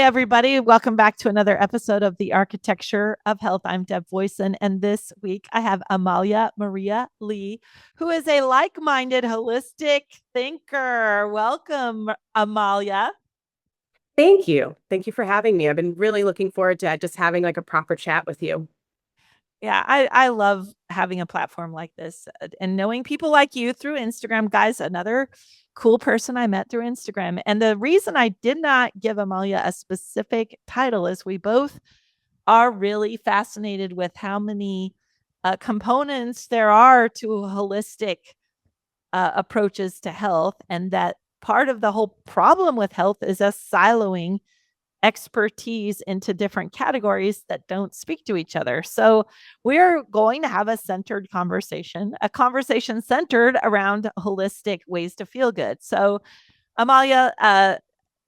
everybody. Welcome back to another episode of The Architecture of Health. I'm Deb Voisin, and this week I have Amalia Maria Lee, who is a like minded holistic thinker. Welcome, Amalia. Thank you. Thank you for having me. I've been really looking forward to just having like a proper chat with you. Yeah, I love having a platform like this and knowing people like you through Instagram. Guys, another cool person I met through Instagram. And the reason I did not give Amalia a specific title is we both are really fascinated with how many components there are to holistic approaches to health, and that part of the whole problem with health is us siloing expertise into different categories that don't speak to each other. So, we're going to have a conversation centered around holistic ways to feel good. So, Amalia,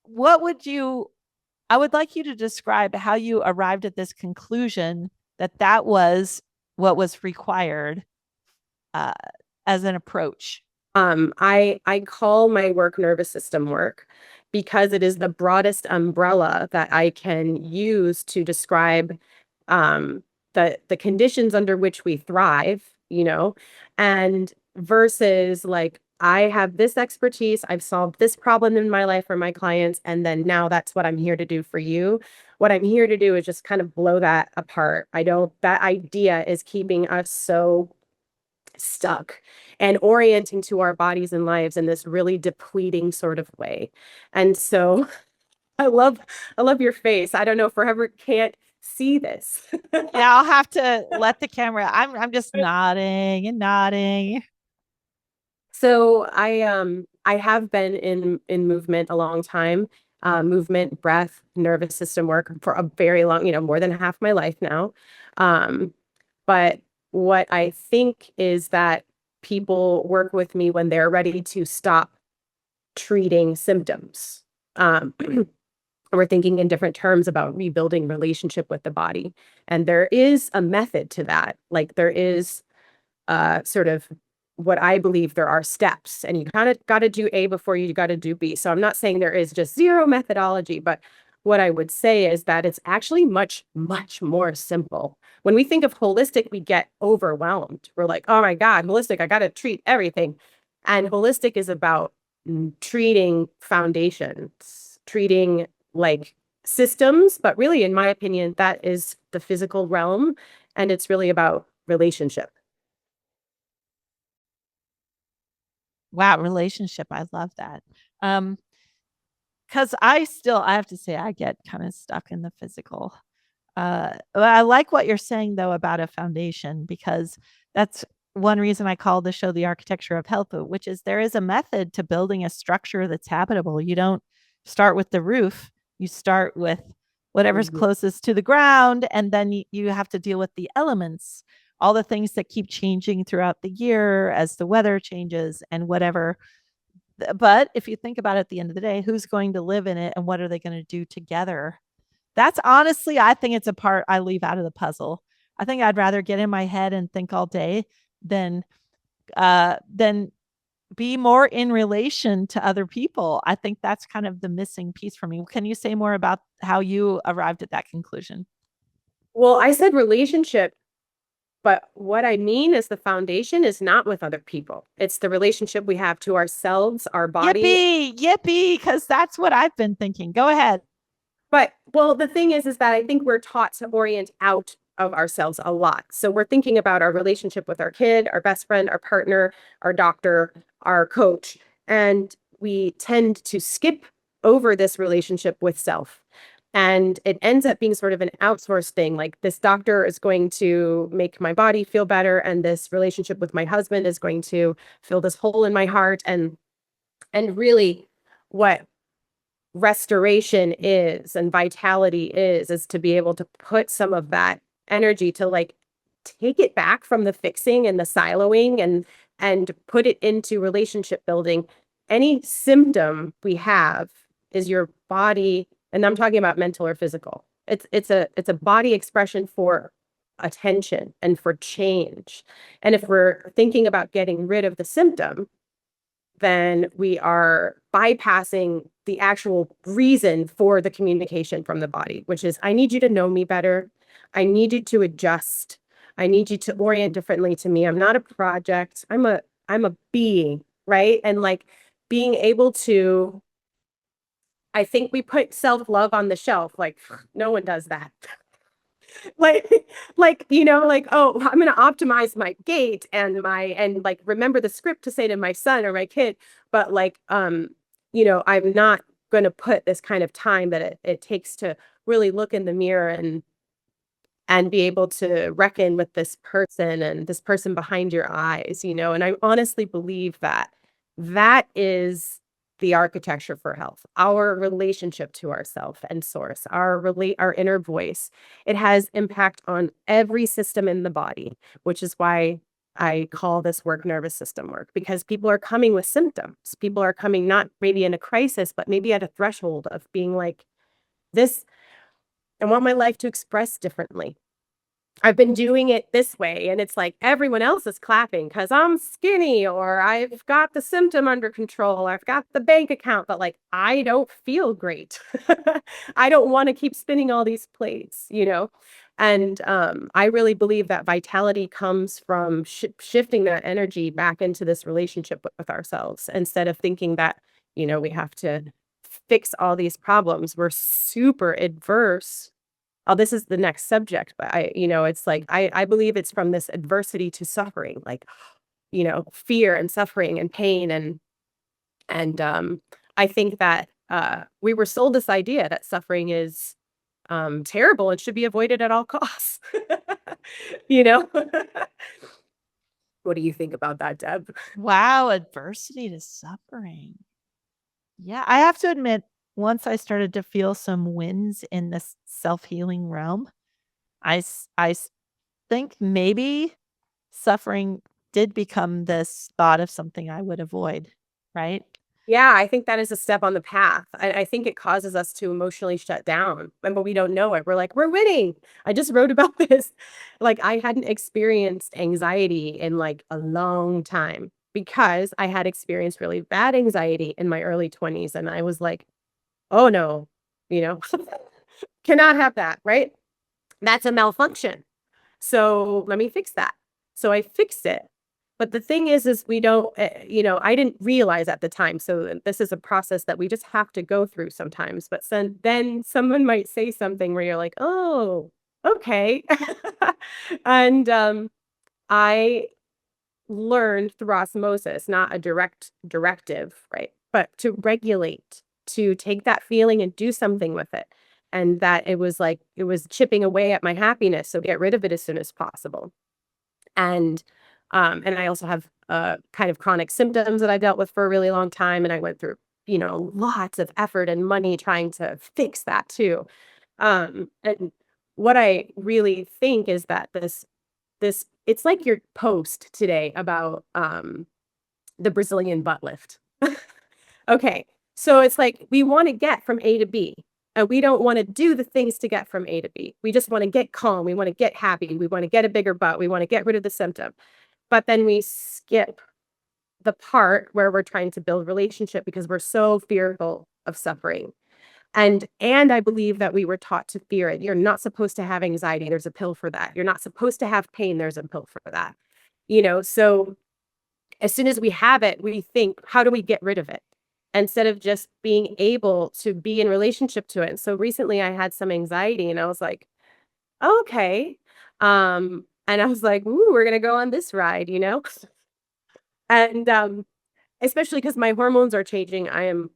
what would you I would like you to describe how you arrived at this conclusion that that was what was required uh, as an approach. I call my work nervous system work because it is the broadest umbrella that I can use to describe the conditions under which we thrive, and versus like I have this expertise, I've solved this problem in my life for my clients, and then now that's what I'm here to do for you. What I'm here to do is just kind of blow that apart. That idea is keeping us so stuck and orienting to our bodies and lives in this really depleting sort of way. And so I love I love your face. I don't know if forever can't see this. Yeah, I'll have to let the camera. I'm just nodding and nodding. So I have been in movement a long time. Movement, breath, nervous system work for a very long, more than half my life now. Um, But what I think is that people work with me when they're ready to stop treating symptoms. We're thinking in different terms about rebuilding relationship with the body. And there is a method to that. Like there is sort of what I believe there are steps, and you kind of got to do A before you got to do B. So I'm not saying there is just zero methodology, but what I would say is that it's actually much, much more simple. When we think of holistic, we get overwhelmed. We're like, oh my God, holistic, I got to treat everything. And holistic is about treating foundations, treating like systems, but really, in my opinion, that is the physical realm. And it's really about relationship. Wow, relationship. I love that. Because I have to say, I get kind of stuck in the physical. I like what you're saying though about a foundation, because that's one reason I call the show The Architecture of Health, which is there is a method to building a structure that's habitable. You don't start with the roof, you start with whatever's Mhm. closest to the ground, and then you have to deal with the elements, all the things that keep changing throughout the year as the weather changes and whatever. But if you think about it, at the end of the day, who's going to live in it and what are they going to do together? That's honestly, I think it's a part I leave out of the puzzle. I think I'd rather get in my head and think all day than be more in relation to other people. I think that's kind of the missing piece for me. Can you say more about how you arrived at that conclusion? Well, I said relationship, but what I mean is the foundation is not with other people. It's the relationship we have to ourselves, our body. Yippee, yippee, because that's what I've been thinking. Go ahead. But well, the thing is that I think we're taught to orient out of ourselves a lot. So we're thinking about our relationship with our kid, our best friend, our partner, our doctor, our coach, and we tend to skip over this relationship with self. And it ends up being sort of an outsourced thing. Like this doctor is going to make my body feel better, and this relationship with my husband is going to fill this hole in my heart. And really, what restoration is and vitality is to be able to put some of that energy to like take it back from the fixing and the siloing and put it into relationship building. Any symptom we have is your body, and I'm talking about mental or physical. It's a body expression for attention and for change. And if we're thinking about getting rid of the symptom, then we are bypassing the actual reason for the communication from the body, which is, I need you to know me better. I need you to adjust. I need you to orient differently to me. I'm not a project. I'm a being, right? And like being able to, I think we put self-love on the shelf. Like no one does that. like like, oh, I'm going to optimize my gait and like remember the script to say to my son or my kid, but like I'm not going to put this kind of time that it takes to really look in the mirror and be able to reckon with this person and this person behind your eyes, and I honestly believe that that is the architecture for health, our relationship to ourself and source, our inner voice. It has impact on every system in the body, which is why I call this work nervous system work, because people are coming with symptoms. People are coming not maybe in a crisis, but maybe at a threshold of being like, this, I want my life to express differently. I've been doing it this way, and it's like everyone else is clapping because I'm skinny, or I've got the symptom under control, I've got the bank account, but like I don't feel great. I don't want to keep spinning all these plates. And I really believe that vitality comes from shifting that energy back into this relationship with ourselves, instead of thinking that we have to fix all these problems. We're super adverse. Oh, this is the next subject, but it's like I believe it's from this adversity to suffering, like, fear and suffering and pain, and I think that we were sold this idea that suffering is terrible and should be avoided at all costs. You know? What do you think about that, Deb? Wow, adversity to suffering. Yeah, I have to admit, once I started to feel some wins in this self-healing realm, I think maybe suffering did become this thought of something I would avoid, right? Yeah, I think that is a step on the path. I think it causes us to emotionally shut down. And but we don't know it. We're like, we're winning. I just wrote about this. Like, I hadn't experienced anxiety in like a long time because I had experienced really bad anxiety in my early 20s. And I was like, oh no, you know, cannot have that, right? That's a malfunction. So let me fix that. So I fixed it. But the thing is we don't, I didn't realize at the time. So this is a process that we just have to go through sometimes. But then someone might say something where you're like, oh, okay. And I learned through osmosis, not a direct directive, right? But to regulate, to take that feeling and do something with it. And that it was like, it was chipping away at my happiness. So get rid of it as soon as possible. And I also have kind of chronic symptoms that I dealt with for a really long time. And I went through, lots of effort and money trying to fix that too. And what I really think is that this it's like your post today about the Brazilian butt lift. Okay. So it's like we want to get from A to B. And we don't want to do the things to get from A to B. We just want to get calm. We want to get happy. We want to get a bigger butt. We want to get rid of the symptom. But then we skip the part where we're trying to build relationship because we're so fearful of suffering. And I believe that we were taught to fear it. You're not supposed to have anxiety. There's a pill for that. You're not supposed to have pain. There's a pill for that. So as soon as we have it, we think, how do we get rid of it? Instead of just being able to be in relationship to it. And so recently I had some anxiety and I was like, okay. And I was like, ooh, we're gonna go on this ride. And especially because my hormones are changing, I am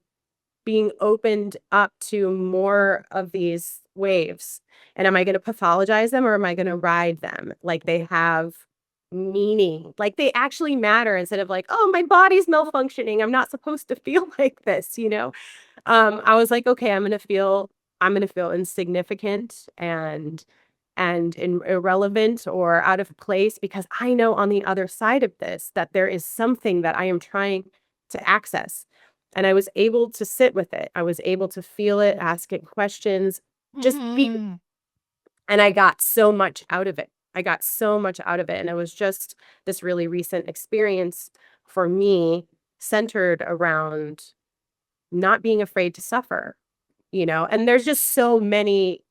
being opened up to more of these waves. And am I going to pathologize them or am I going to ride them like they have meaning, like they actually matter, instead of like, oh, my body's malfunctioning, I'm not supposed to feel like this. I was like, okay, I'm going to feel insignificant and irrelevant or out of place, because I know on the other side of this that there is something that I am trying to access. And I was able to sit with it. I was able to feel it, ask it questions, just be. Mhm. And I got so much out of it. I got so much out of it. And it was just this really recent experience for me, centered around not being afraid to suffer, and there's just so many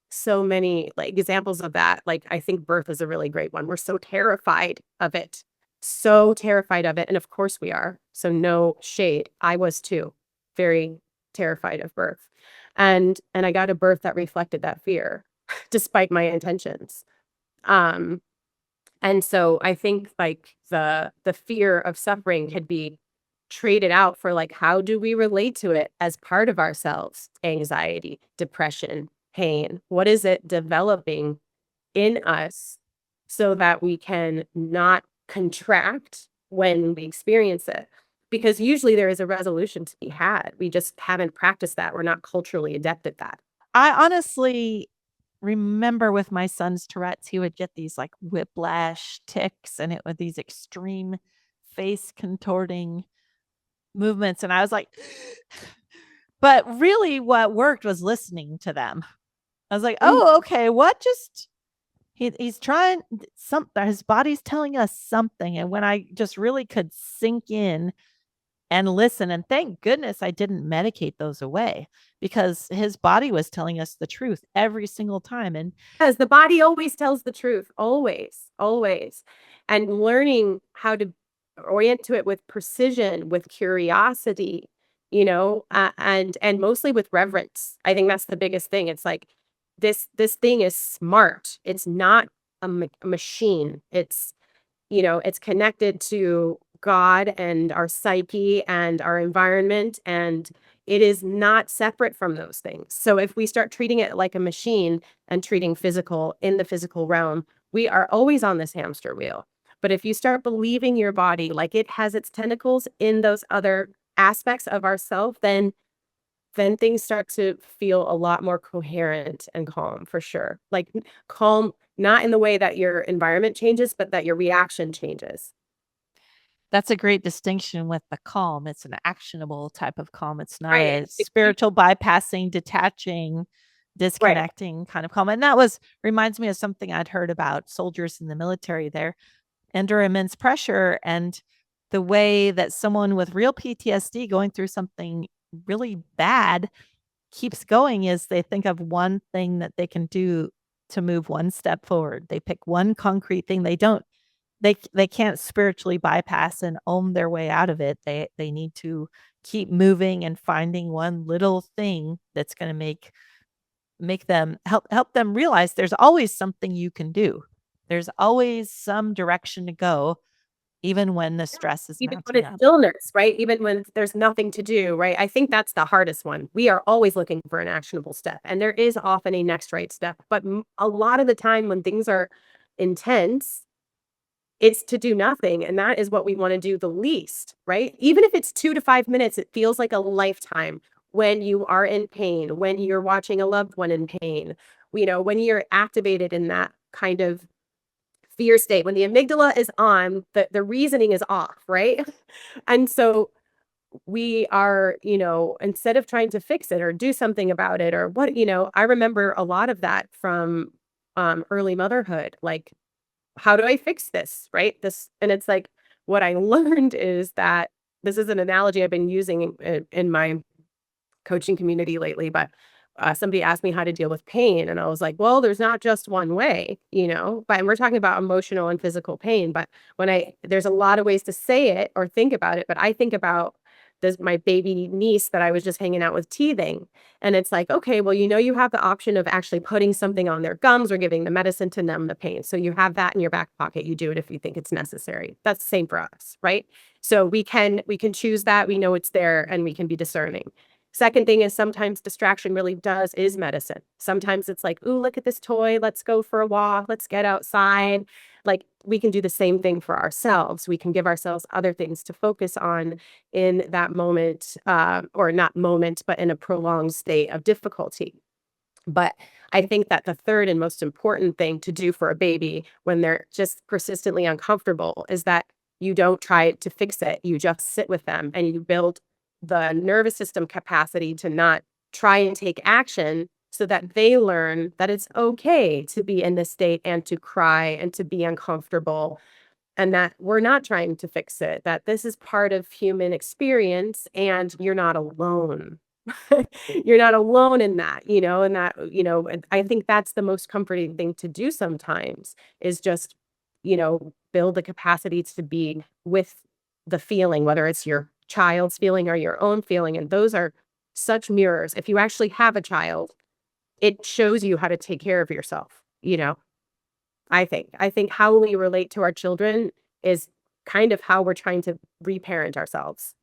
like examples of that. Like, I think birth is a really great one. We're so terrified of it, so terrified of it. And of course we are. So no shade. I was too, very terrified of birth. And I got a birth that reflected that fear, despite my intentions. Um, and so I think like the fear of suffering could be traded out for like, how do we relate to it as part of ourselves? Anxiety, depression, pain. What is it developing in us so that we can not contract when we experience it? Because usually there is a resolution to be had. We just haven't practiced that. We're not culturally adept at that. I honestly remember with my son's Tourette's, he would get these like whiplash ticks and it with these extreme face contorting movements. And I was like, but really what worked was listening to them. I was like, Mhm. oh, okay, what just he's trying something, his body's telling us something. And when I just really could sink in and listen, and thank goodness I didn't medicate those away because his body was telling us the truth every single time. And Because the body always tells the truth, always, always. And learning how to orient to it with precision, with curiosity, and mostly with reverence. I think that's the biggest thing. It's like this thing is smart. It's not a machine. It's connected to God and our psyche and our environment, and it is not separate from those things. So if we start treating it like a machine and treating physical in the physical realm, we are always on this hamster wheel. But if you start believing your body like it has its tentacles in those other aspects of ourself, then things start to feel a lot more coherent and calm, for sure. Like, calm, not in the way that your environment changes, but that your reaction changes. that's a great distinction with the calm. It's an actionable type of calm. It's not Right. a spiritual bypassing, detaching, Right. disconnecting kind of calm. And that was reminds me of something I'd heard about soldiers in the military. They're under immense pressure, and the way that someone with real PTSD going through something really bad keeps going is they think of one thing that they can do to move one step forward. They pick one concrete thing. They can't spiritually bypass and own their way out of it. They need to keep moving and finding one little thing that's going to make them help them realize there's always something you can do. There's always some direction to go, even when the stress is Even when mounting it's up. stillness, right? Even when there's nothing to do, right? I think that's the hardest one. We are always looking for an actionable step, and there is often a next right step. But a lot of the time when things are intense, it's to do nothing. And that is what we want to do the least, right? Even if it's 2 to 5 minutes, it feels like a lifetime when you are in pain, when you're watching a loved one in pain, when you're activated in that kind of fear state, when the amygdala is on, the reasoning is off, right? And so we are, instead of trying to fix it or do something about it or what, I remember a lot of that from early motherhood. Like, how do I fix this? Right. And it's like, what I learned is that this is an analogy I've been using in my coaching community lately, but somebody asked me how to deal with pain. And I was like, well, there's not just one way, but and we're talking about emotional and physical pain. But there's a lot of ways to say it or think about it. But I think about this, my baby niece that I was just hanging out with teething. And it's like, okay, well, you have the option of actually putting something on their gums or giving the medicine to numb the pain. So you have that in your back pocket. You do it if you think it's necessary. That's the same for us, right? So we can choose that. We know it's there and we can be discerning. Second thing is sometimes distraction really is medicine. Sometimes it's like, ooh, look at this toy. Let's go for a walk. Let's get outside. Like, we can do the same thing for ourselves. We can give ourselves other things to focus on in that moment, or not moment, but in a prolonged state of difficulty. But I think that the third and most important thing to do for a baby when they're just persistently uncomfortable is that you don't try to fix it. You just sit with them and you build the nervous system capacity to not try and take action so that they learn that it's okay to be in this state and to cry and to be uncomfortable. and that we're not trying to fix it, that this is part of human experience and you're not alone. You're not alone in that, and that, and I think that's the most comforting thing to do sometimes is just, build the capacity to be with the feeling, whether it's your child's feeling or your own feeling. And those are such mirrors. If you actually have a child, it shows you how to take care of yourself. I think how we relate to our children is kind of how we're trying to reparent ourselves.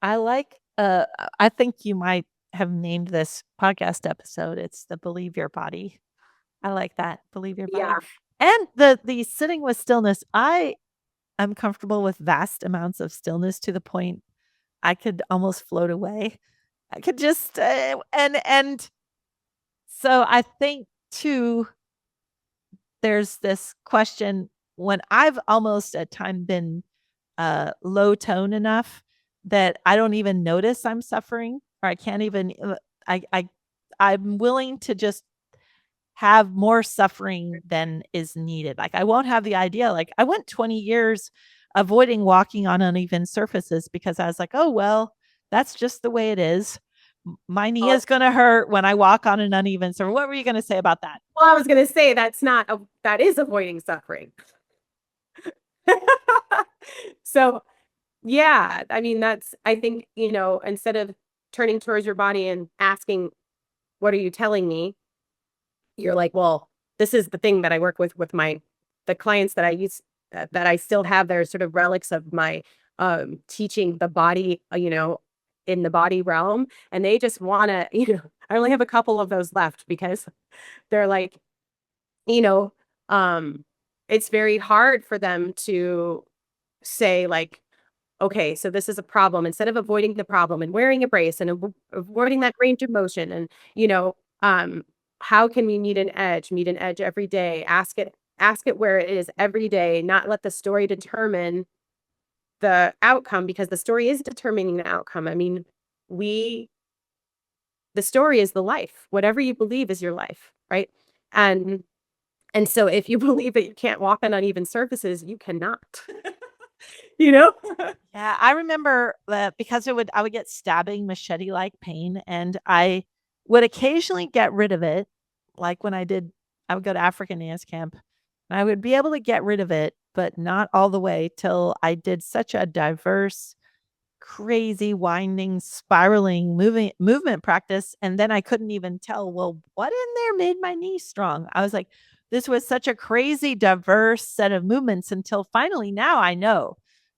I like, I think you might have named this podcast episode. It's the Believe Your Body. I like that. Believe your body. Yeah. And the sitting with stillness. I am comfortable with vast amounts of stillness to the point I could almost float away. I could just and so I think too there's this question when I've almost at time been low tone enough that I don't even notice I'm suffering or I can't even I I'm willing to just have more suffering than is needed. Like I won't have the idea. Like I went 20 years avoiding walking on uneven surfaces because I was like, oh well, that's just the way it is. My knee Oh, is going to hurt when I walk on an uneven surface. What were you going to say about that? well, I was going to say that is avoiding suffering. So, yeah, I mean, I think, instead of turning towards your body and asking, what are you telling me? You're like, well, this is the thing that I work with the clients that I use, that I still have their sort of relics of my teaching the body, in the body realm. And they just want to, I only have a couple of those left because they're like, you know, um, it's very hard for them to say like, okay, so this is a problem. Instead of avoiding the problem and wearing a brace and avoiding that range of motion, and how can we meet an edge? Meet an edge every day. Ask it where it is every day. Not let the story determine the outcome, because the story is determining the outcome. I mean, we the story is the life. Whatever you believe is your life, right? And and so if you believe that you can't walk on uneven surfaces, you cannot. you know? Yeah, I remember that because I would get stabbing machete-like pain, and I would occasionally get rid of it. Like when I would go to African dance camp, and I would be able to get rid of it, but not all the way till I did such a diverse, crazy, winding, spiraling movement practice, and then I couldn't even tell, well, what in there made my knee strong? I was like, this was such a crazy, diverse set of movements until finally now I know.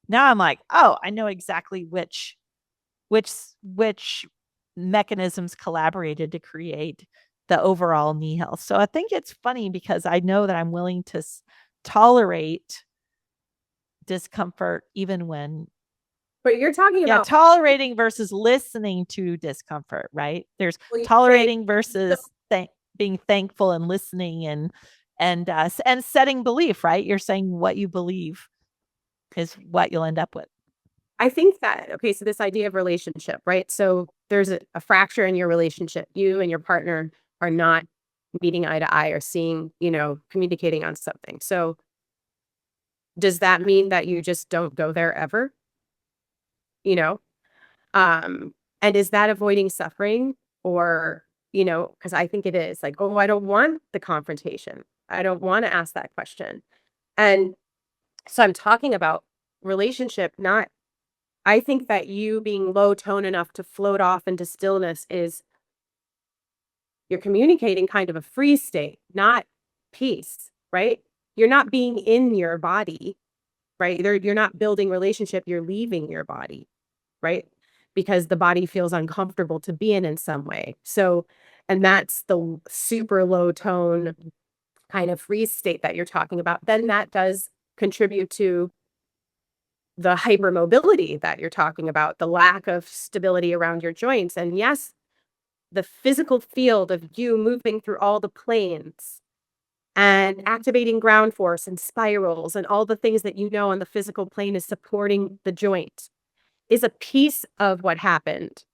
Now I'm like, oh, I know exactly which which mechanisms collaborated to create the overall knee health. So I think it's funny because I know that I'm willing to tolerate discomfort even when But you're talking yeah, about, tolerating versus listening to discomfort, right? There's well, you say, tolerating so versus being thankful and listening and setting belief, right? You're saying what you believe is what you'll end up with. I think that, okay, so this idea of relationship, right? So there's a fracture in your relationship. You and your partner are not meeting eye to eye or seeing, communicating on something. So does that mean that you just don't go there ever? You know? Um, and is that avoiding suffering? Or, because I think it is like, oh, I don't want the confrontation. I don't want to ask that question. And so I'm talking about relationship, not, I think that you being low tone enough to float off into stillness is, you're communicating kind of a free state, not peace, right? You're not being in your body, right? You're not building relationship, you're leaving your body, right? Because the body feels uncomfortable to be in some way. So, and that's the super low tone kind of free state that you're talking about. Then that does contribute to the hypermobility that you're talking about, the lack of stability around your joints. And yes, the physical field of you moving through all the planes and activating ground force and spirals and all the things that on the physical plane is supporting the joint is a piece of what happened.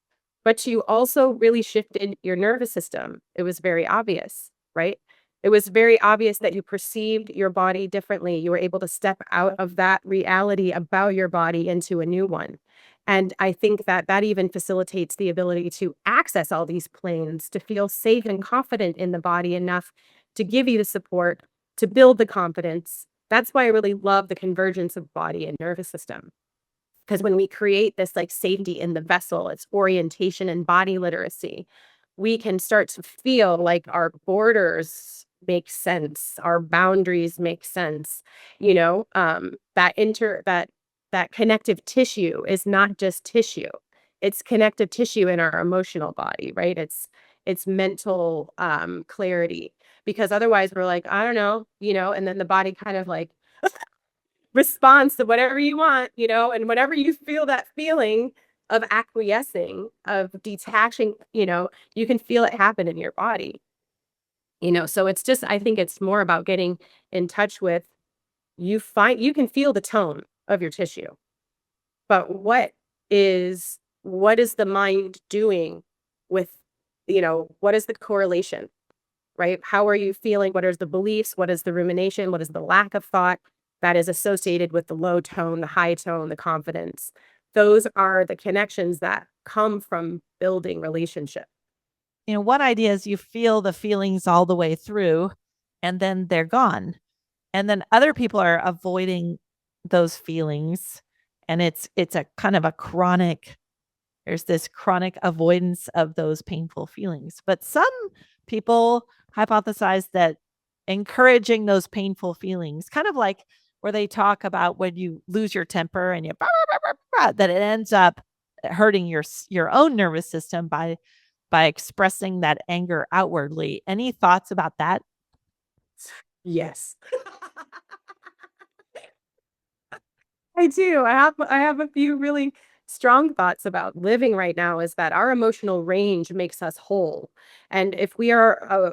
But you also really shifted your nervous system. It was very obvious, right? It was very obvious that you perceived your body differently. You were able to step out of that reality about your body into a new one. And I think that that even facilitates the ability to access all these planes, to feel safe and confident in the body enough to give you the support, to build the confidence. That's why I really love the convergence of body and nervous system. Because when we create this like safety in the vessel, it's orientation and body literacy. We can start to feel like our borders make sense, our boundaries make sense. That connective tissue is not just tissue. It's connective tissue in our emotional body, right? It's mental clarity. Because otherwise we're like, I don't know, and then the body kind of like response to whatever you want, and whenever you feel that feeling of acquiescing, of detaching, you can feel it happen in your body, so it's just, I think it's more about getting in touch with, you can feel the tone of your tissue, but what is the mind doing with, what is the correlation? Right? How are you feeling? What are the beliefs? What is the rumination? What is the lack of thought that is associated with the low tone, the high tone, the confidence? Those are the connections that come from building relationship. One idea is you feel the feelings all the way through and then they're gone. And then other people are avoiding those feelings. And it's a kind of a chronic, there's this chronic avoidance of those painful feelings. But some people hypothesize that encouraging those painful feelings, kind of like where they talk about when you lose your temper and that it ends up hurting your own nervous system by expressing that anger outwardly. Any thoughts about that? Yes. I do. I have a few really strong thoughts about living right now is that our emotional range makes us whole. And if we are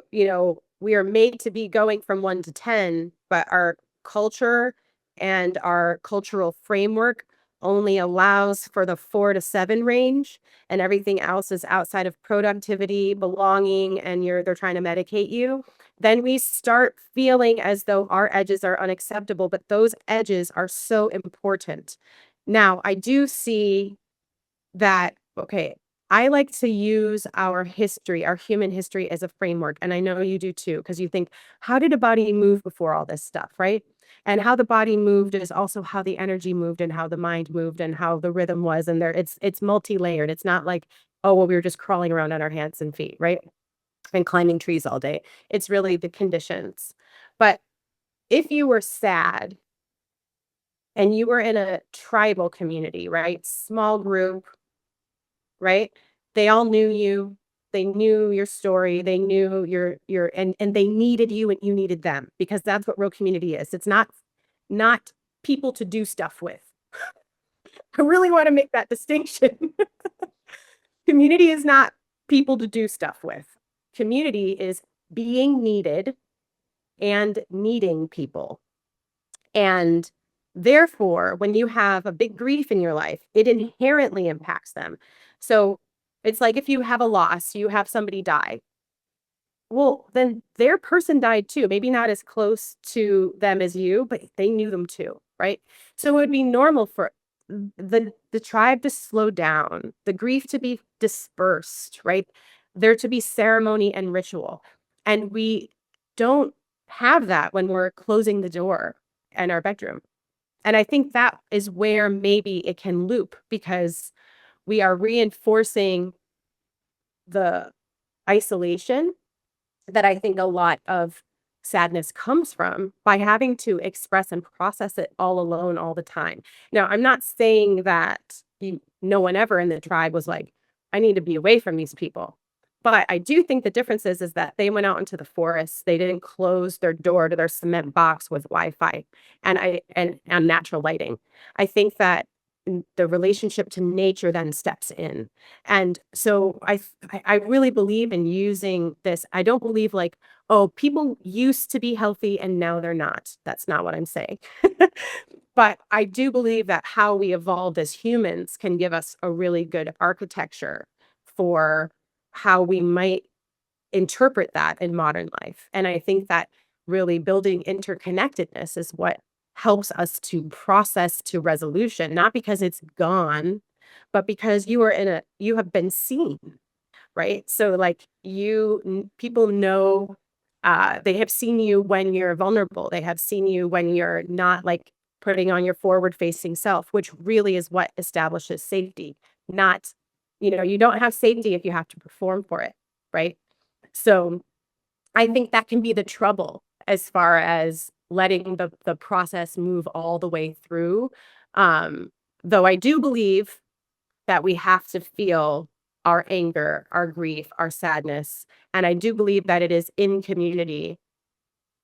we are made to be going from 1 to 10, but our culture and our cultural framework only allows for the 4 to 7 range, and everything else is outside of productivity, belonging, and they're trying to medicate you, then we start feeling as though our edges are unacceptable, but those edges are so important. Now, I do see that, okay, I like to use our history, our human history as a framework. And I know you do too, because you think, how did a body move before all this stuff, right? And how the body moved is also how the energy moved and how the mind moved and how the rhythm was. And it's multi-layered. It's not like, oh, well, we were just crawling around on our hands and feet, right? And climbing trees all day. It's really the conditions. But if you were sad and you were in a tribal community, right? Small group, right? They all knew you. They knew your story. They knew your and they needed you and you needed them, because that's what real community is. It's not people to do stuff with. I really want to make that distinction. Community is not people to do stuff with. Community is being needed and needing people. And therefore, when you have a big grief in your life, it inherently impacts them. So it's like if you have a loss, you have somebody die. Well, then their person died too. Maybe not as close to them as you, but they knew them too, right? So it would be normal for the tribe to slow down, the grief to be dispersed, right? There to be ceremony and ritual. And we don't have that when we're closing the door in our bedroom. And I think that is where maybe it can loop, because we are reinforcing the isolation that I think a lot of sadness comes from, by having to express and process it all alone all the time. Now, I'm not saying that no one ever in the tribe was like, I need to be away from these people. But I do think the difference is that they went out into the forest. They didn't close their door to their cement box with Wi-Fi and natural lighting. I think that the relationship to nature then steps in. And so I really believe in using this. I don't believe like, oh, people used to be healthy and now they're not. That's not what I'm saying. But I do believe that how we evolved as humans can give us a really good architecture for how we might interpret that in modern life. And I think that really building interconnectedness is what helps us to process to resolution, not because it's gone, but because you have been seen, right? So like people know, they have seen you when you're vulnerable. They have seen you when you're not like putting on your forward facing self, which really is what establishes safety. Not, you don't have safety if you have to perform for it, right? So I think that can be the trouble as far as letting the process move all the way through. Um, though I do believe that we have to feel our anger, our grief, our sadness. And I do believe that it is in community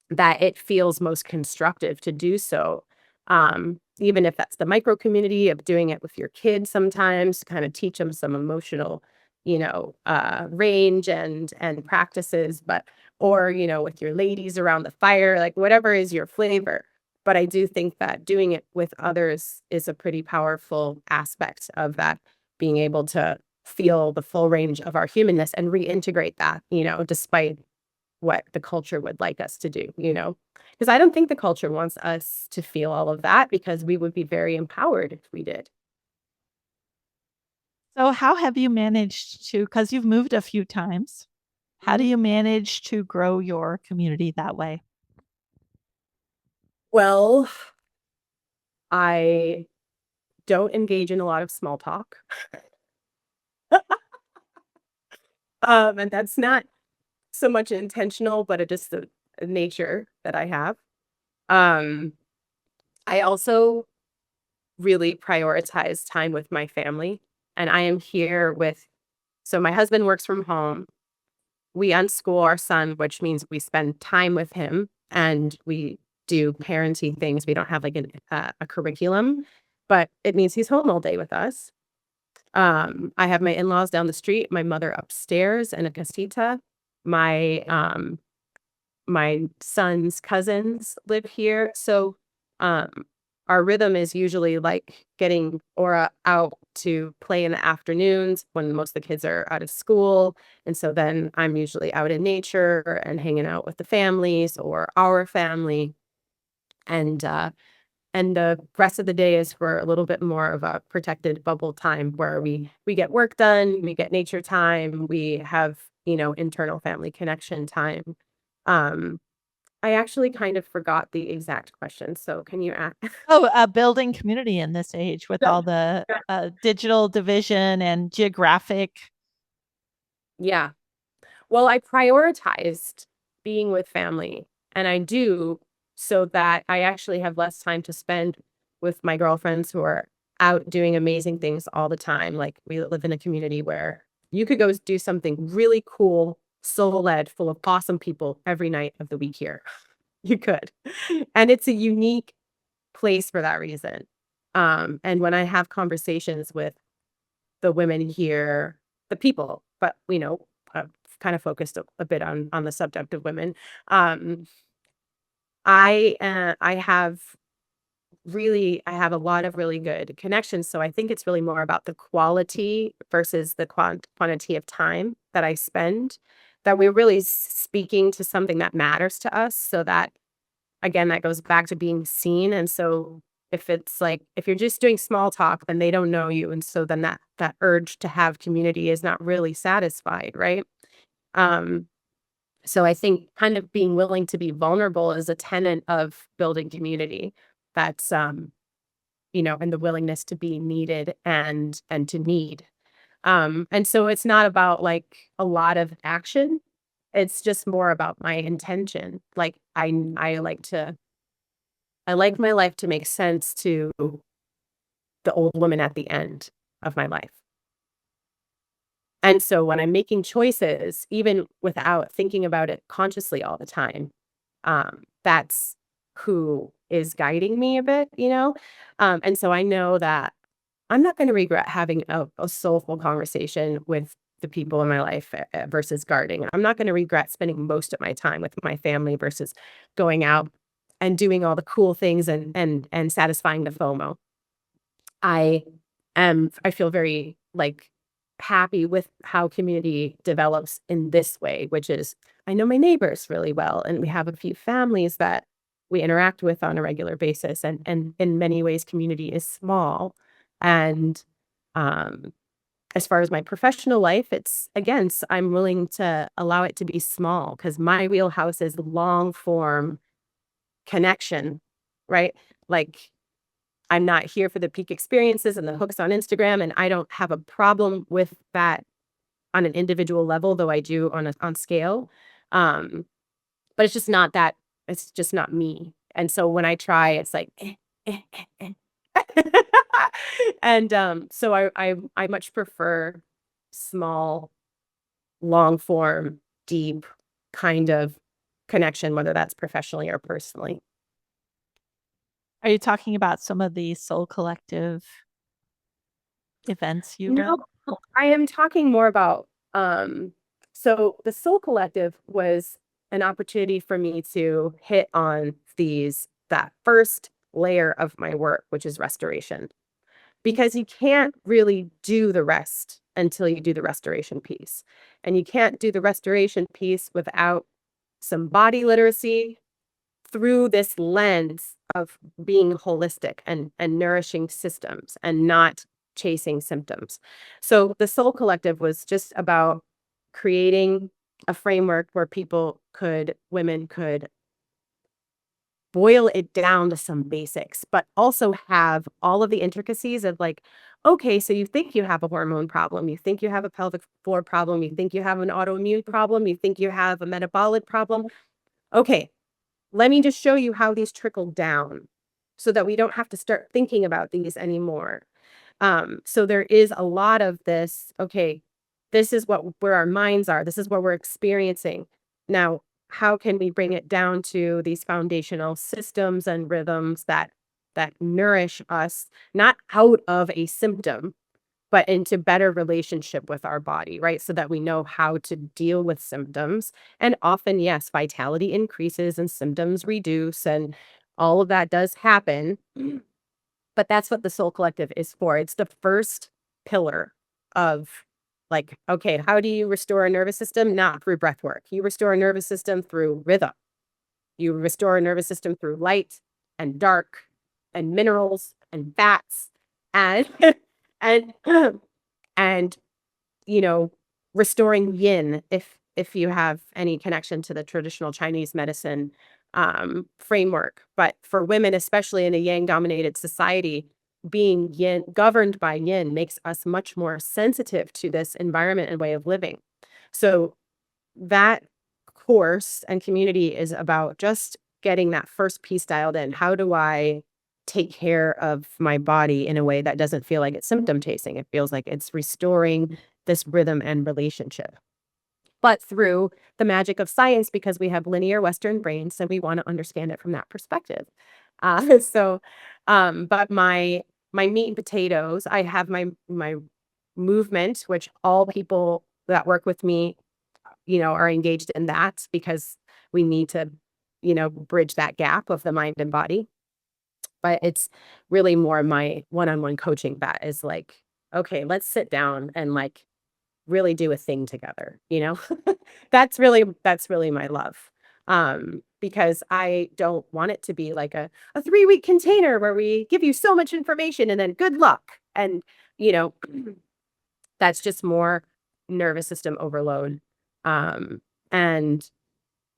that it feels most constructive to do so. Even if that's the micro community of doing it with your kids sometimes to kind of teach them some emotional, range and practices, but or, with your ladies around the fire, like whatever is your flavor. But I do think that doing it with others is a pretty powerful aspect of that, being able to feel the full range of our humanness and reintegrate that, despite what the culture would like us to do, because I don't think the culture wants us to feel all of that because we would be very empowered if we did. So how have you managed to, because you've moved a few times, how do Mhm. you manage to grow your community that way? Well, I don't engage in a lot of small talk. And that's not so much intentional, but it just the nature that I have. Um, I also really prioritize time with my family, and I am here with, so my husband works from home. We unschool our son, which means we spend time with him and we do parenting things. We don't have like a curriculum, but it means he's home all day with us. I have my in-laws down the street, my mother upstairs in a casita. My my son's cousins live here. So um our rhythm is usually like getting Aura out to play in the afternoons when most of the kids are out of school. And so then I'm usually out in nature and hanging out with the families or our family. And the rest of the day is for a little bit more of a protected bubble time where we get work done, we get nature time, we have, internal family connection time. Um, I actually kind of forgot the exact question. So can you ask? Oh, building community in this age with all the digital division and geographic. Yeah. Well, I prioritized being with family, and I do so that I actually have less time to spend with my girlfriends who are out doing amazing things all the time. Like we live in a community where you could go do something really cool, soul-led, full of awesome people every night of the week here. You could. And it's a unique place for that reason. And when I have conversations with the women here, the people, but I've kind of focused a bit on the subject of women. Um, I have a lot of really good connections. So I think it's really more about the quality versus the quantity of time that I spend. That we're really speaking to something that matters to us, so that again, that goes back to being seen. And so if it's like, if you're just doing small talk, then they don't know you. And so then that urge to have community is not really satisfied, right? Um, so I think kind of being willing to be vulnerable is a tenet of building community. That's and the willingness to be needed and to need. And so it's not about like a lot of action. It's just more about my intention. Like I like my life to make sense to the old woman at the end of my life. And so when I'm making choices, even without thinking about it consciously all the time, that's who is guiding me a bit. And so I know that I'm not going to regret having a soulful conversation with the people in my life versus guarding. I'm not going to regret spending most of my time with my family versus going out and doing all the cool things and satisfying the FOMO. I I feel very like happy with how community develops in this way, which is I know my neighbors really well, and we have a few families that we interact with on a regular basis, and in many ways, community is small. And um, as far as my professional life, it's again, I'm willing to allow it to be small because my wheelhouse is long form connection, right? Like I'm not here for the peak experiences and the hooks on Instagram, and I don't have a problem with that on an individual level, though I do on scale. Um, but it's just not that. It's just not me. And so when I try, it's like, eh, eh, eh. And so I much prefer small, long form, deep kind of connection, whether that's professionally or personally. Are you talking about some of the Soul Collective events you No, run? I am talking more about so the Soul Collective was an opportunity for me to hit on that first layer of my work, which is restoration. Because you can't really do the rest until you do the restoration piece. And you can't do the restoration piece without some body literacy through this lens of being holistic and nourishing systems and not chasing symptoms. So the Soul Collective was just about creating a framework where women could boil it down to some basics, but also have all of the intricacies of like, okay, so you think you have a hormone problem, you think you have a pelvic floor problem, you think you have an autoimmune problem, you think you have a metabolic problem. Okay, let me just show you how these trickle down so that we don't have to start thinking about these anymore. So there is a lot of this, okay, this is where our minds are, this is what we're experiencing. Now, how can we bring it down to these foundational systems and rhythms that nourish us, not out of a symptom, but into better relationship with our body, right? So that we know how to deal with symptoms. And often, yes, vitality increases and symptoms reduce, and all of that does happen. But that's what the Soul Collective is for. It's the first pillar of like, okay, how do you restore a nervous system? Not through breath work. You restore a nervous system through rhythm. You restore a nervous system through light and dark and minerals and fats and and and you know, restoring yin if you have any connection to the traditional Chinese medicine framework. But for women, especially in a yang dominated society, being yin governed by yin makes us much more sensitive to this environment and way of living. So that course and community is about just getting that first piece dialed in. How do I take care of my body in a way that doesn't feel like it's symptom chasing? It feels like it's restoring this rhythm and relationship, but through the magic of science, because we have linear Western brains and we want to understand it from that perspective. So, but my meat and potatoes, I have my movement, which all people that work with me, are engaged in that because we need to, bridge that gap of the mind and body. But it's really more my one-on-one coaching that is like, okay, let's sit down and like really do a thing together, that's really my love. Because I don't want it to be like a 3-week container where we give you so much information and then good luck. And, you know, that's just more nervous system overload. And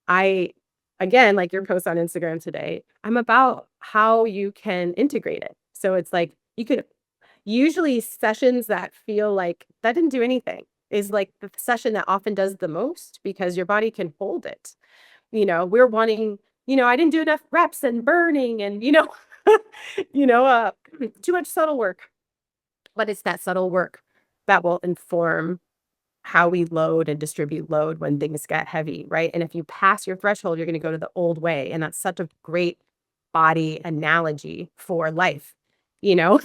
I, again, like your post on Instagram today, I'm about how you can integrate it. So it's like you could usually sessions that feel like that didn't do anything is like the session that often does the most because your body can hold it. We're wanting, I didn't do enough reps and burning and, too much subtle work. But it's that subtle work that will inform how we load and distribute load when things get heavy, right? And if you pass your threshold, you're going to go to the old way. And that's such a great body analogy for life. You know,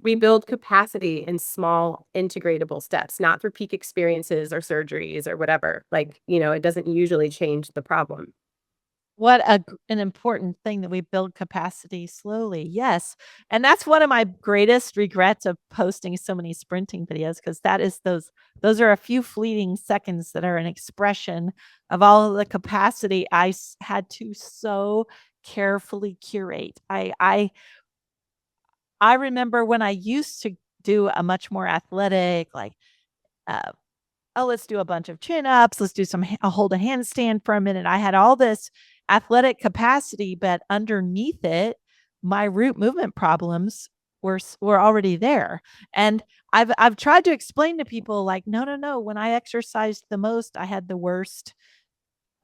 we build capacity in small integratable steps, not through peak experiences or surgeries or whatever. Like, it doesn't usually change the problem. What an important thing that we build capacity slowly. Yes. And that's one of my greatest regrets of posting so many sprinting videos, because that is those are a few fleeting seconds that are an expression of all of the capacity had to so carefully curate. I remember when I used to do a much more athletic, like, uh, oh, let's do a bunch of chin ups. Let's do I'll hold a handstand for a minute. I had all this athletic capacity, but underneath it, my root movement problems were already there. And I've tried to explain to people, like, no, no, no. When I exercised the most, I had the worst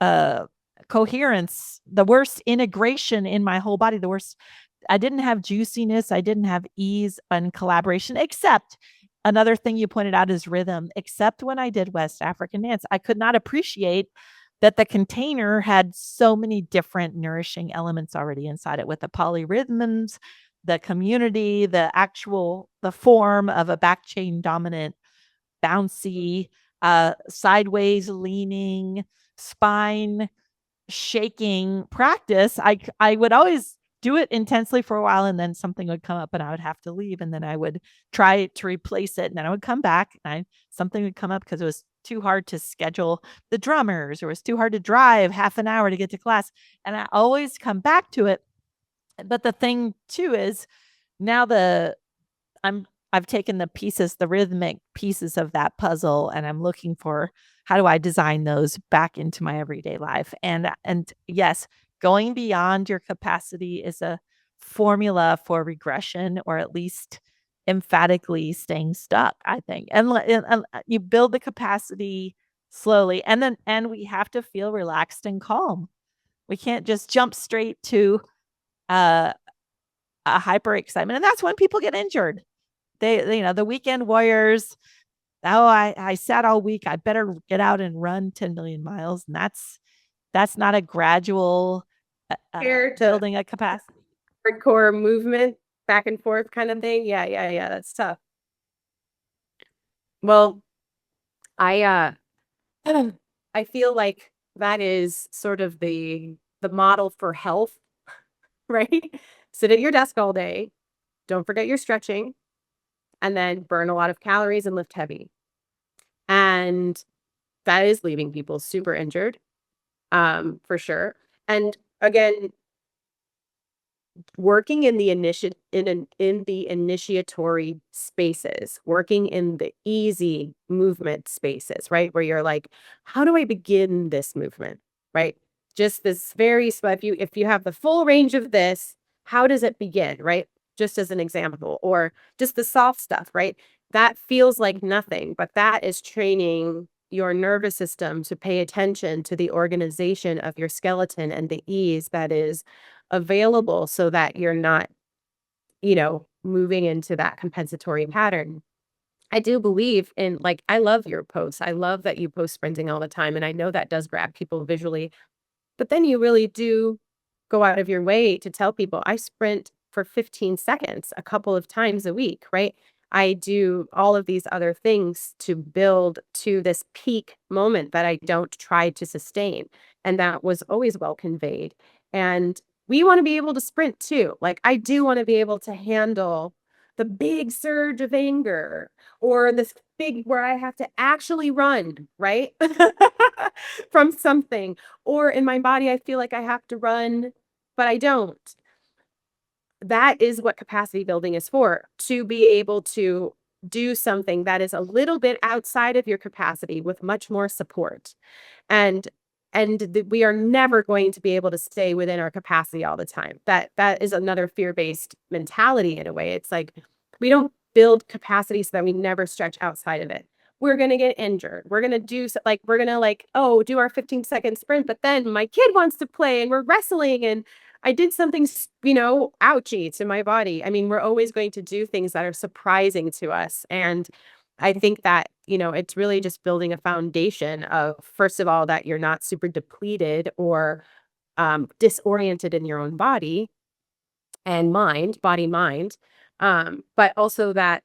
uh coherence, the worst integration in my whole body, the worst. I didn't have juiciness, I didn't have ease and collaboration, except another thing you pointed out is rhythm. Except when I did West African dance, I could not appreciate that the container had so many different nourishing elements already inside it, with the polyrhythms, the community, the form of a back chain dominant, bouncy, sideways leaning, spine shaking practice. I would always do it intensely for a while, and then something would come up and I would have to leave, and then I would try to replace it, and then I would come back and something would come up because it was too hard to schedule the drummers, or it was too hard to drive half an hour to get to class, and I always come back to it. But the thing too is, now I'm I've taken the rhythmic pieces of that puzzle, and I'm looking for, how do I design those back into my everyday life? And yes, going beyond your capacity is a formula for regression, or at least emphatically staying stuck, I think. And you build the capacity slowly, and we have to feel relaxed and calm. We can't just jump straight to uh, a hyper excitement, and that's when people get injured. The weekend warriors. Oh, I sat all week. I better get out and run 10 million miles. And that's not a gradual Compared to building a capacity. hardcore movement, back and forth kind of thing. Yeah, yeah, yeah. That's tough. Well, I I feel like that is sort of the model for health, right? Sit at your desk all day, don't forget your stretching, and then burn a lot of calories and lift heavy. And that is leaving people super injured, for sure. And again, working in the in the initiatory spaces, working in the easy movement spaces, right? Where you're like, how do I begin this movement? Right? Just this very if you have the full range of this, how does it begin? Right? Just as an example, or just the soft stuff, right? That feels like nothing, but that is training your nervous system to pay attention to the organization of your skeleton and the ease that is available, so that you're not, moving into that compensatory pattern. I do believe in, like, I love your posts. I love that you post sprinting all the time. And I know that does grab people visually. But then you really do go out of your way to tell people, I sprint for 15 seconds a couple of times a week, right? I do all of these other things to build to this peak moment that I don't try to sustain. And that was always well conveyed. And we want to be able to sprint too. Like, I do want to be able to handle the big surge of anger, or this big where I have to actually run, right? From something, or in my body, I feel like I have to run, but I don't. That is what capacity building is for, to be able to do something that is a little bit outside of your capacity with much more support. And we are never going to be able to stay within our capacity all the time. That is another fear-based mentality in a way. It's like, we don't build capacity so that we never stretch outside of it. We're going to get injured. We're going to we're going to, like, oh, do our 15-second sprint, but then my kid wants to play and we're wrestling and I did something, ouchy to my body. I mean, we're always going to do things that are surprising to us. And I think that, it's really just building a foundation of, first of all, that you're not super depleted or disoriented in your own body and mind. But also that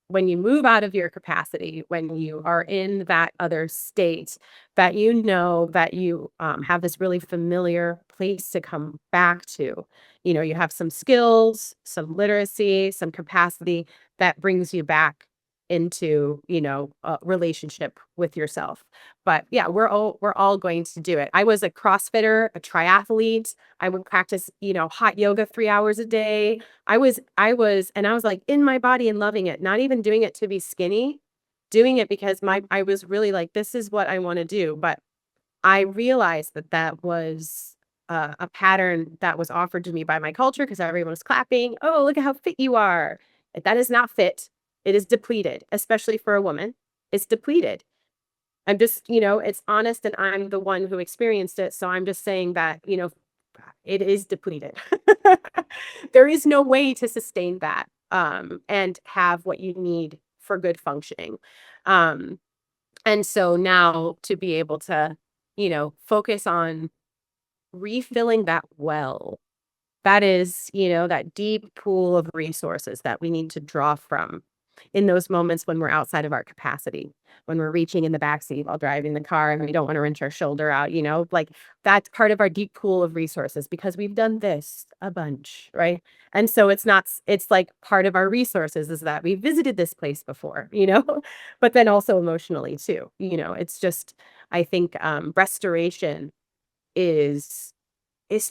when you move out of your capacity, when you are in that other state, that that you have this really familiar place to come back to. You have some skills, some literacy, some capacity that brings you back into, a relationship with yourself. But yeah, we're all going to do it. I was a CrossFitter, a triathlete. I would practice, hot yoga 3 hours a day. And I was like in my body and loving it, not even doing it to be skinny, doing it because I was really like, this is what I want to do. But I realized that that was a pattern that was offered to me by my culture because everyone was clapping. Oh, look at how fit you are. That is not fit. It is depleted, especially for a woman. It's depleted. I'm just, it's honest and I'm the one who experienced it. So I'm just saying that, it is depleted. There is no way to sustain that and have what you need for good functioning. Um, and so now to be able to, focus on refilling that well, that is, that deep pool of resources that we need to draw from in those moments when we're outside of our capacity, when we're reaching in the backseat while driving the car and we don't want to wrench our shoulder out, like that's part of our deep pool of resources because we've done this a bunch, right? And so it's like part of our resources is that we visited this place before, but then also emotionally too, it's just, I think restoration is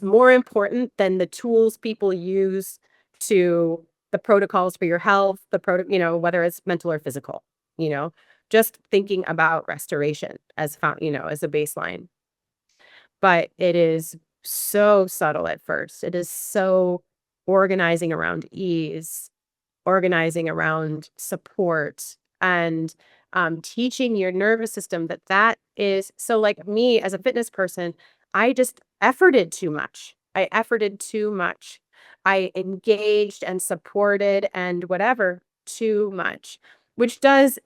more important than the tools people use to the protocols for your health, whether it's mental or physical, you know, just thinking about restoration as as a baseline. But it is so subtle at first. It is so organizing around ease, organizing around support, and teaching your nervous system that is so. Like me as a fitness person, I just efforted too much. I efforted too much. I engaged and supported and whatever too much, which does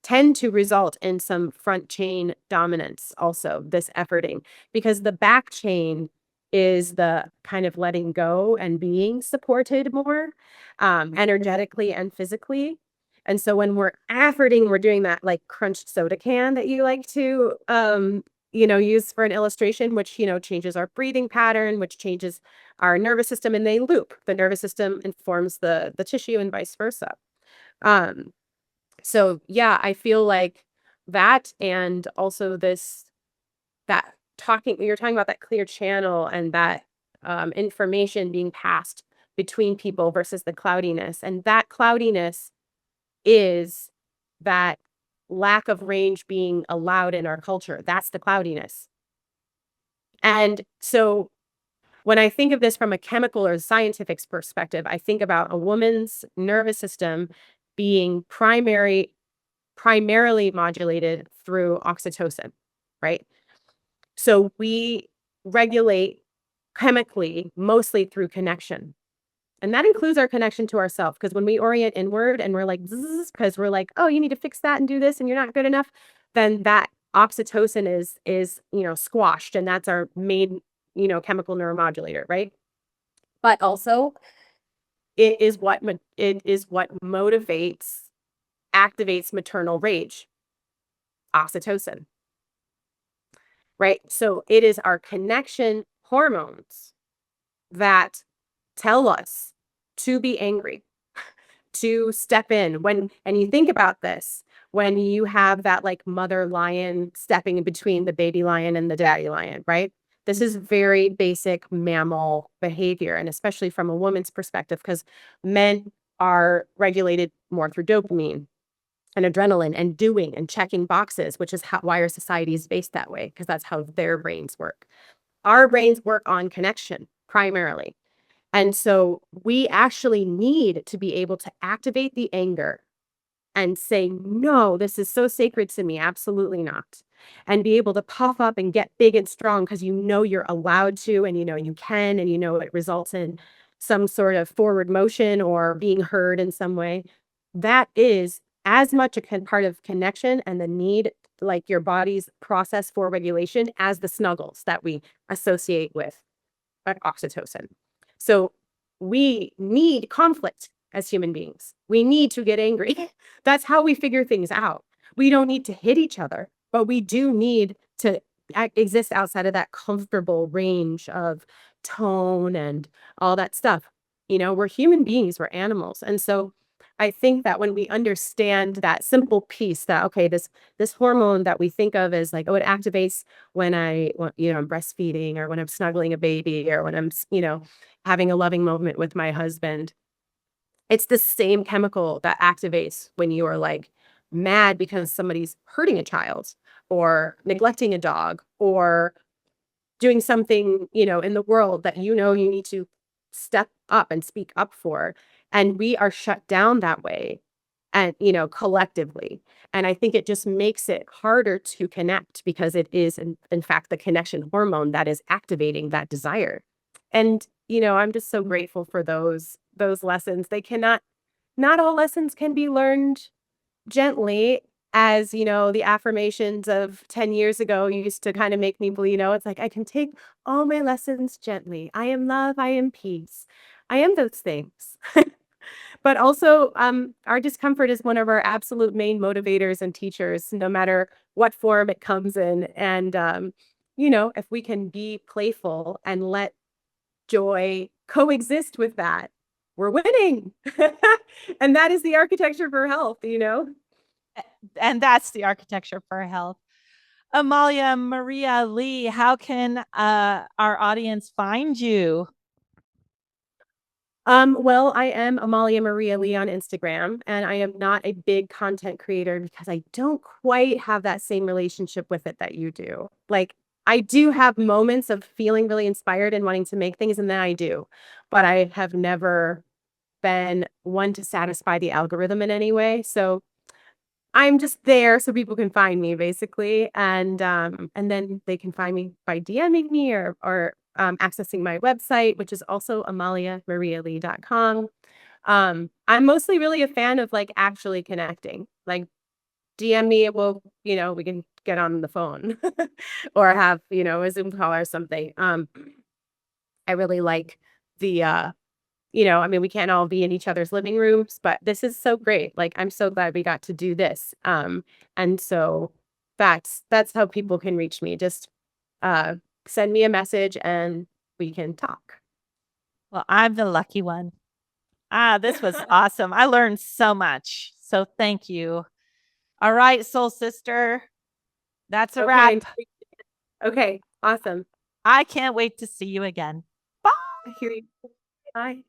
tend to result in some front chain dominance also, this efforting, because the back chain is the kind of letting go and being supported more energetically and physically. And so when we're efforting, we're doing that like crunched soda can that you like to, use for an illustration, which, changes our breathing pattern, which changes our nervous system, and they loop. The nervous system informs the tissue and vice versa. Um, so yeah, I feel like that, and also that you're talking about that clear channel and that information being passed between people versus the cloudiness. And that cloudiness is that lack of range being allowed in our culture. That's the cloudiness. And so when I think of this from a chemical or scientific perspective, I think about a woman's nervous system being primarily modulated through oxytocin, right? So we regulate chemically mostly through connection. And that includes our connection to ourselves. Because when we orient inward and we're like, because we're like, oh, you need to fix that and do this and you're not good enough, then that oxytocin is squashed. And that's our main, chemical neuromodulator, right? But also it is what motivates, activates maternal rage, oxytocin, right? So it is our connection hormones that tell us to be angry, to step in and you think about this, when you have that like mother lion stepping in between the baby lion and the daddy lion, right? This is very basic mammal behavior, and especially from a woman's perspective, because men are regulated more through dopamine and adrenaline and doing and checking boxes, which is why our society is based that way, because that's how their brains work. Our brains work on connection primarily. And so we actually need to be able to activate the anger and say, no, this is so sacred to me. Absolutely not. And be able to puff up and get big and strong because you're allowed to, and you can, and it results in some sort of forward motion or being heard in some way. That is as much a part of connection and the need, like your body's process for regulation, as the snuggles that we associate with oxytocin. So we need conflict as human beings. We need to get angry. That's how we figure things out. We don't need to hit each other, but we do need to exist outside of that comfortable range of tone and all that stuff. We're human beings, we're animals. And so I think that when we understand that simple piece that, okay, this hormone that we think of as like, oh, it activates when I'm breastfeeding, or when I'm snuggling a baby, or when I'm, having a loving moment with my husband. It's the same chemical that activates when you are like mad because somebody's hurting a child, or neglecting a dog, or doing something, in the world that you need to step up and speak up for. And we are shut down that way, and, collectively. And I think it just makes it harder to connect, because it is in fact the connection hormone that is activating that desire. And, I'm just so grateful for those lessons. They cannot Not all lessons can be learned gently, as, the affirmations of 10 years ago used to kind of make me believe, it's like, I can take all my lessons gently. I am love, I am peace. I am those things. But also, our discomfort is one of our absolute main motivators and teachers, no matter what form it comes in. And, if we can be playful and let joy coexist with that, we're winning. And that is the architecture for health. And that's the architecture for health. Amalia Maria Lee, how can our audience find you? Well, I am Amalia Maria Lee on Instagram, and I am not a big content creator because I don't quite have that same relationship with it that you do. Like, I do have moments of feeling really inspired and wanting to make things, and then I do, but I have never been one to satisfy the algorithm in any way. So I'm just there so people can find me, basically, and then they can find me by DMing me, or accessing my website, which is also amaliamarialee.com. I'm mostly really a fan of like actually connecting. Like, DM me, we can get on the phone or have, a Zoom call or something. I really like the I mean, we can't all be in each other's living rooms, but this is so great. Like, I'm so glad we got to do this. And so that's how people can reach me. Just uh send me a message and we can talk. Well, I'm the lucky one. This was awesome. I learned so much. So thank you. All right, soul sister. That's a Okay. wrap. Okay. Awesome. I can't wait to see you again. Bye. I hear you. Bye.